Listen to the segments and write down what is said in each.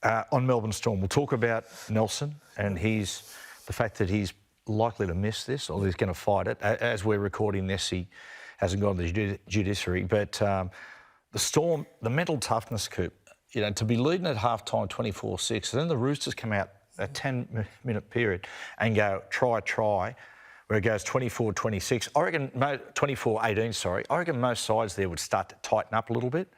on Melbourne Storm, we'll talk about Nelson and the fact that he's likely to miss this, or he's going to fight it. As we're recording this, he hasn't gone to the judiciary. But the Storm, the mental toughness, Coop, to be leading at half-time 24-6, and then the Roosters come out a 10-minute period and go try, where it goes 24-26. I reckon 24-18, sorry. I reckon most sides there would start to tighten up a little bit.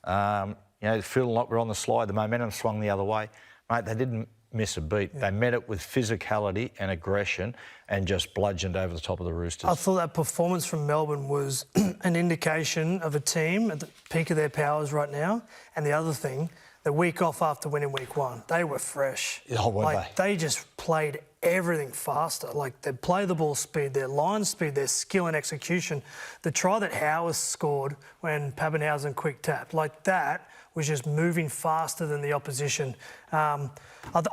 Feeling like we're on the slide, the momentum swung the other way. Mate, they didn't miss a beat. Yeah. They met it with physicality and aggression and just bludgeoned over the top of the Roosters. I thought that performance from Melbourne was an indication of a team at the peak of their powers right now. And the other thing, the week off after winning week one, they were fresh. Oh, weren't they? They just played everything faster. Like, they play the ball speed, their line speed, their skill and execution. The try that Howard scored when Pappenhausen quick tapped, like that was just moving faster than the opposition. I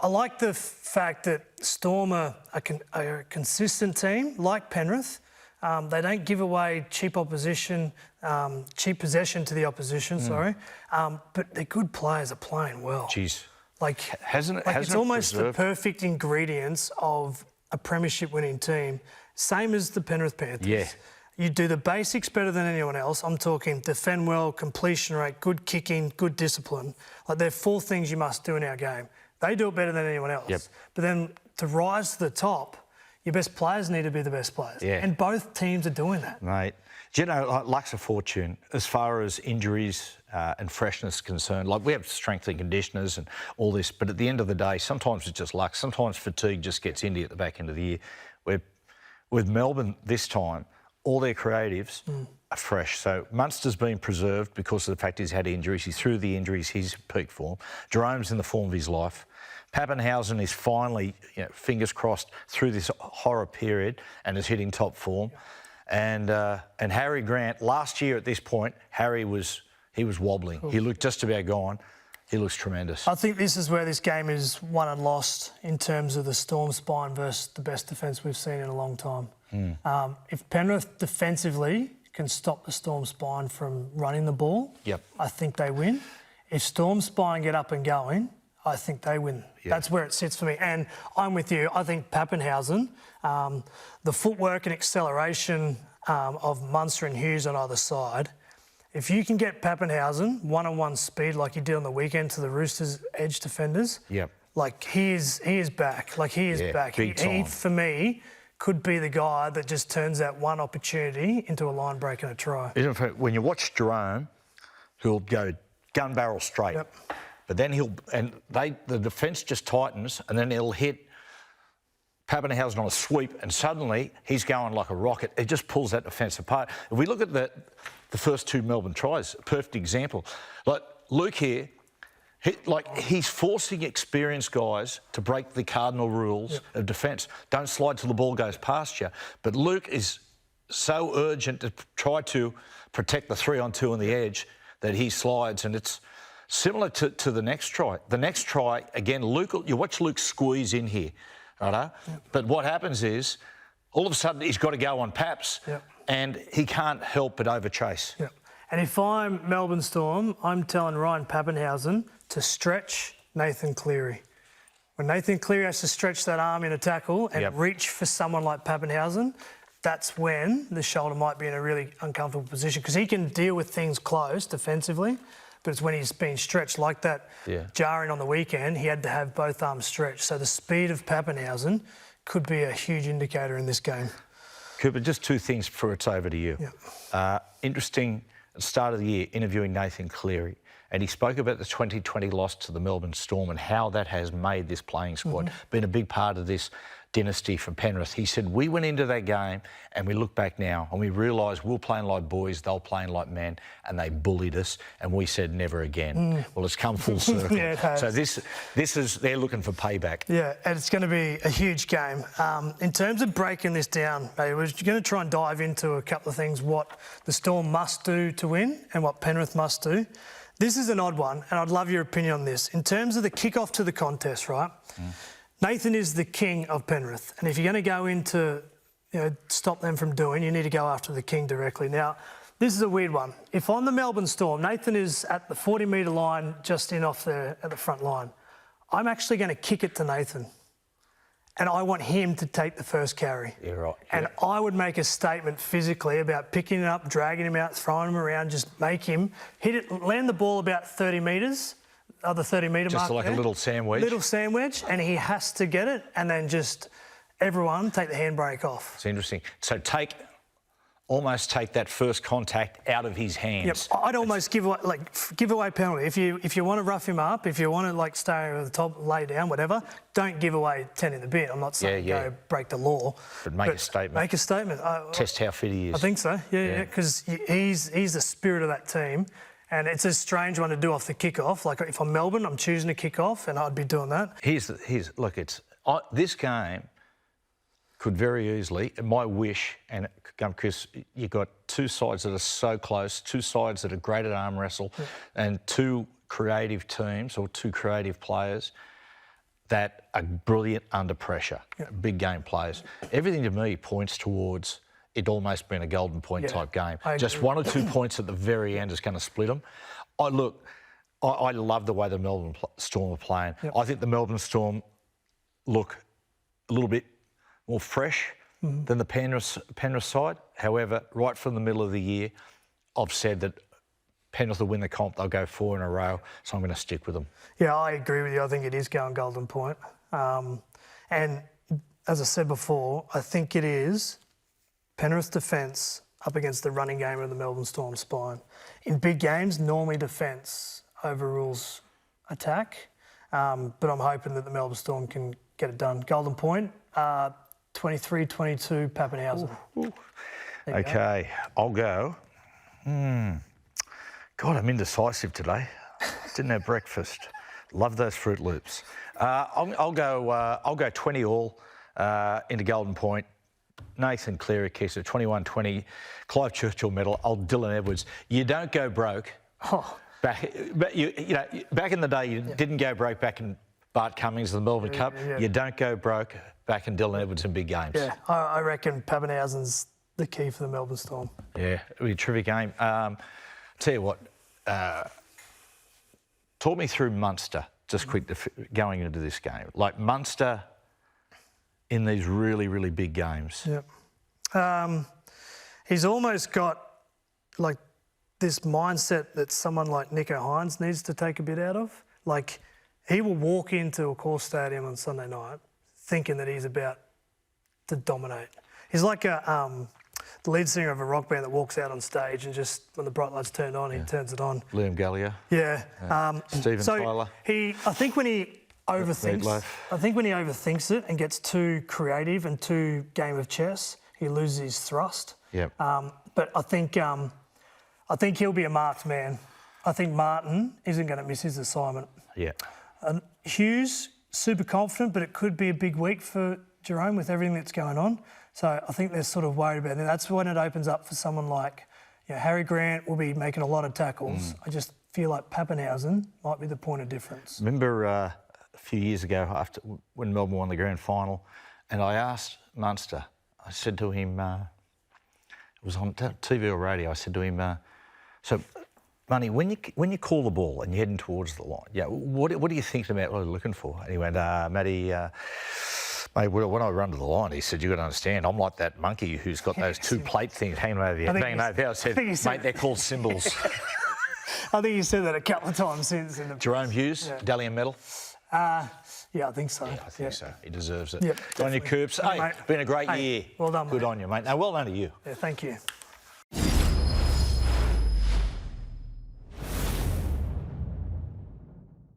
like the fact that Storm are a consistent team, like Penrith. They don't give away cheap possession to the opposition, but their good players are playing well. Jeez. It's almost the perfect ingredients of a premiership winning team, same as the Penrith Panthers. Yeah. You do the basics better than anyone else. I'm talking defend well, completion rate, good kicking, good discipline. Like, they're 4 things you must do in our game. They do it better than anyone else. Yep. But then to rise to the top, your best players need to be the best players. Yeah. And both teams are doing that. Mate, do you know, luck's a fortune as far as injuries and freshness is concerned. Like, we have strength and conditioners and all this, but at the end of the day, sometimes it's just luck. Sometimes fatigue just gets into you at the back end of the year. With Melbourne this time, all their creatives are fresh. So Munster's been preserved because of the fact he's had injuries. He's through the injuries, he's in peak form. Jerome's in the form of his life. Pappenhausen is finally, fingers crossed, through this horror period and is hitting top form. And Harry Grant, last year at this point, he was wobbling. He looked just about gone. He looks tremendous. I think this is where this game is won and lost in terms of the Storm spine versus the best defence we've seen in a long time. If Penrith defensively can stop the Storm spine from running the ball, I think they win. If Storm spine get up and going, I think they win. That's where it sits for me. And I'm with you. I think Pappenhausen, the footwork and acceleration of Munster and Hughes on either side, if you can get Pappenhausen one-on-one speed like he did on the weekend to the Roosters' edge defenders, like he is back. Like, he is back. He, for me, could be the guy that just turns that one opportunity into a line break and a try. When you watch Jerome, who'll go gun barrel straight, but then the defence just tightens, and then he'll hit Pappenhausen on a sweep, and suddenly he's going like a rocket. It just pulls that defence apart. If we look at the first 2 Melbourne tries, a perfect example. Like, Luke here, he's forcing experienced guys to break the cardinal rules of defence. Don't slide till the ball goes past you. But Luke is so urgent to try to protect the 3-on-2 on the edge that he slides, and it's similar to the next try. The next try, again, you watch Luke squeeze in here, right? But what happens is, all of a sudden, he's got to go on Paps, and he can't help but overchase. And if I'm Melbourne Storm, I'm telling Ryan Pappenhausen to stretch Nathan Cleary. When Nathan Cleary has to stretch that arm in a tackle and reach for someone like Pappenhausen, that's when the shoulder might be in a really uncomfortable position, because he can deal with things close defensively, but it's when he's been stretched like that jarring on the weekend, he had to have both arms stretched. So the speed of Pappenhausen could be a huge indicator in this game. Cooper, just 2 things before it's over to you. Interesting, at the start of the year, interviewing Nathan Cleary, and he spoke about the 2020 loss to the Melbourne Storm and how that has made this playing squad, been a big part of this dynasty from Penrith. He said, we went into that game and we look back now and we realised we were playing like boys, they were playing like men, and they bullied us, and we said never again. Well, it's come full circle. It has. So this is, they're looking for payback. Yeah, and it's going to be a huge game. In terms of breaking this down, we're going to try and dive into a couple of things, what the Storm must do to win and what Penrith must do. This is an odd one, and I'd love your opinion on this. In terms of the kick-off to the contest, right? Nathan is the king of Penrith, and if you're going to go into, stop them from doing, you need to go after the king directly. Now, this is a weird one. If on the Melbourne Storm, Nathan is at the 40-metre line, just in off there at the front line. I'm actually going to kick it to Nathan. And I want him to take the first carry. Yeah, right. And I would make a statement physically about picking it up, dragging him out, throwing him around, just make him hit it, land the ball about 30 metres, other 30-metre mark. Just like there. a little sandwich. Little sandwich, and he has to get it, and then just everyone take the handbrake off. It's interesting. So almost take that first contact out of his hands. Yep, I'd almost give away penalty. If you want to rough him up, if you want to stay over the top, lay down, whatever, don't give away 10 in the bin. I'm not saying go break the law, but make a statement. Make a statement. Test how fit he is. I think so. Yeah, because he's the spirit of that team, and it's a strange one to do off the kickoff. Like if I'm Melbourne, I'm choosing to kick off, and I'd be doing that. Look, this game could very easily, my wish, and because you've got two sides that are so close, two sides that are great at arm wrestle, and two creative teams or two creative players that are brilliant under pressure, big game players. Everything to me points towards it almost being a golden point type game. Just 1 or 2 points at the very end is going to split them. I love the way the Melbourne Storm are playing. I think the Melbourne Storm look a little bit more fresh than the Penrith side. However, right from the middle of the year, I've said that Penrith will win the comp. They'll go 4 in a row, so I'm going to stick with them. Yeah, I agree with you. I think it is going golden point. And as I said before, I think it is Penrith's defence up against the running game of the Melbourne Storm spine. In big games, normally defence overrules attack, but I'm hoping that the Melbourne Storm can get it done. Golden point. 23-22 Pappenhausen. Okay, I'll go. God, I'm indecisive today. Didn't have breakfast. Love those Fruit Loops. I'll go 20 all into Golden Point. Nathan Cleary kicks it 21-20. Clive Churchill medal. Old Dylan Edwards. You don't go broke. Back in the day, you didn't go broke back in Bart Cummings of the Melbourne Cup. You don't go broke back in Dylan Edwards in big games. Yeah, I reckon Pappenhausen's the key for the Melbourne Storm. Yeah, it'll be a terrific game. Tell you what, talk me through Munster, just quick, going into this game. Like Munster in these really, really big games. Yep. He's almost got like this mindset that someone like Nico Hines needs to take a bit out of. Like he will walk into a core stadium on Sunday night thinking that he's about to dominate. He's like the lead singer of a rock band that walks out on stage and just, when the bright lights turn on, he turns it on. Liam Gallagher. Yeah. Steven Tyler. I think when he overthinks it and gets too creative and too game of chess, he loses his thrust. Yep. But I think he'll be a marked man. I think Martin isn't going to miss his assignment. Yeah. Hughes, super confident, but it could be a big week for Jerome with everything that's going on. So I think they're sort of worried about it. That's when it opens up for someone like Harry Grant will be making a lot of tackles. I just feel like Pappenhausen might be the point of difference. Remember a few years ago when Melbourne won the grand final, and I asked Munster, I said to him, it was on TV or radio, I said to him, so Money, when you call the ball and you're heading towards the line, what are you thinking about? What are you looking for? And he went, Matty, mate, when I run to the line, he said, you've got to understand, I'm like that monkey who's got those two plate things hanging over the head. I said, mate, they're called symbols. I think you said that a couple of times since. Jerome Hughes, Dalian medal? Yeah, I think so. Yeah, I think so. He deserves it. Yep, Good on you, Coops. Hey, been a great year. Well done, mate. Good on you, mate. Now, well done to you. Yeah, thank you.